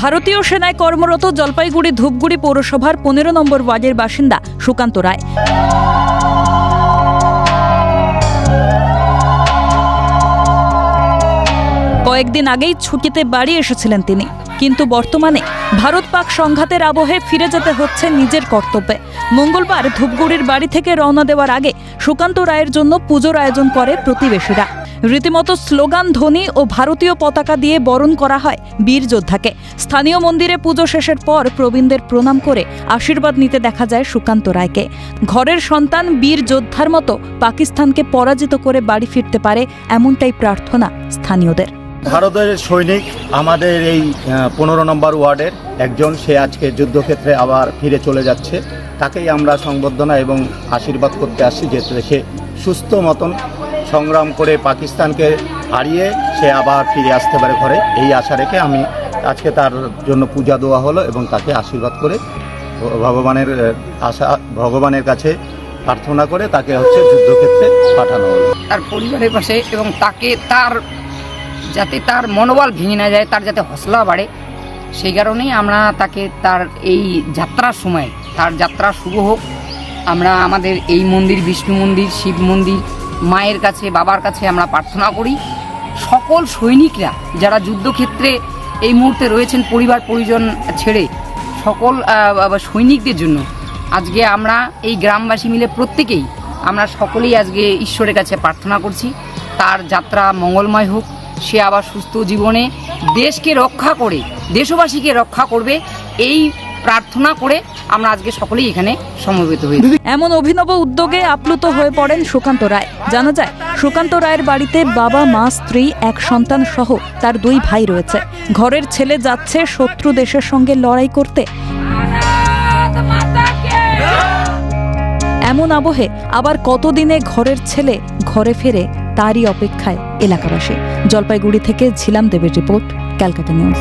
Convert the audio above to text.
ভারতীয় সেনায় কর্মরত জলপাইগুড়ি ধূপগুড়ি পৌরসভার 15 নম্বর ওয়ার্ডের বাসিন্দা সুকান্ত রায়। কয়েকদিন আগেই ছুটিতে বাড়ি এসেছিলেন তিনি, কিন্তু বর্তমানে ভারত পাক সংঘাতের আবহে ফিরে যেতে হচ্ছে নিজের কর্তব্যে। মঙ্গলবার ধূপগুড়ির বাড়ি থেকে রওনা দেওয়ার আগে সুকান্ত রায়ের জন্য পুজোর আয়োজন করে প্রতিবেশীরা। রীতিমতো স্লোগান, ধ্বনি ও ভারতীয় পতাকা দিয়ে বরণ করা হয় বীর যোদ্ধাকে। স্থানীয় মন্দিরে পুজো শেষের পর প্রবীণদের প্রণাম করে আশীর্বাদ নিতে দেখা যায় সুকান্ত রায়কে। ঘরের সন্তান বীর যোদ্ধার মতো পাকিস্তানকে পরাজিত করে বাড়ি ফিরতে পারে, এমনটাই প্রার্থনা স্থানীয়দের। ভারতের সৈনিক আমাদের এই 15 নম্বর ওয়ার্ডের একজন, সে আজকে যুদ্ধক্ষেত্রে আবার ফিরে চলে যাচ্ছে। তাকেই আমরা সংবর্ধনা এবং আশীর্বাদ করতে আসছি যে সে সুস্থ মতন সংগ্রাম করে পাকিস্তানকে হারিয়ে সে আবার ফিরে আসতে পারে ঘরে, এই আশা রেখে আমি আজকে তার জন্য পূজা দেওয়া হলো এবং তাকে আশীর্বাদ করে ভগবানের কাছে প্রার্থনা করে তাকে যুদ্ধক্ষেত্রে পাঠানো হলো। তার পরিবারের পাশে এবং তাকে যাতে তার মনোবল ভেঙে না যায়, তার যাতে হৌসলা বাড়ে, সেই কারণেই আমরা তাকে তার এই যাত্রার সময় তার যাত্রা শুভ হোক। আমরা আমাদের এই মন্দির, বিষ্ণু মন্দির, শিব মন্দির, মায়ের কাছে, বাবার কাছে আমরা প্রার্থনা করি। সকল সৈনিকরা যারা যুদ্ধক্ষেত্রে এই মুহূর্তে রয়েছেন পরিবার পরিজন ছেড়ে, সকল সৈনিকদের জন্য আজকে আমরা এই গ্রামবাসী মিলে প্রত্যেকেই আমরা সকলেই আজকে ঈশ্বরের কাছে প্রার্থনা করছি তার যাত্রা মঙ্গলময় হোক, সে আবার সুস্থ জীবনে দেশকে রক্ষা করে দেশবাসীকে রক্ষা করবে, এই প্রার্থনা করে আমরা আজকে সকলেই এখানে সমবেত হয়েছি। এমন অভিনব উদ্যোগে আপ্লুত হয়ে পড়েন সুকান্ত রায়। জানা যায়, সুকান্ত রায়ের বাড়িতে বাবা, মা, স্ত্রী, এক সন্তান সহ তার 2 ভাই রয়েছে। ঘরের ছেলে যাচ্ছে শত্রু দেশের সঙ্গে লড়াই করতে। এমন আবহে আবার কতদিনে ঘরের ছেলে ঘরে ফেরে, তারই অপেক্ষায় এলাকাবাসী। জলপাইগুড়ি থেকে ঝিলাম দেবের রিপোর্ট, ক্যালকাটা নিউজ।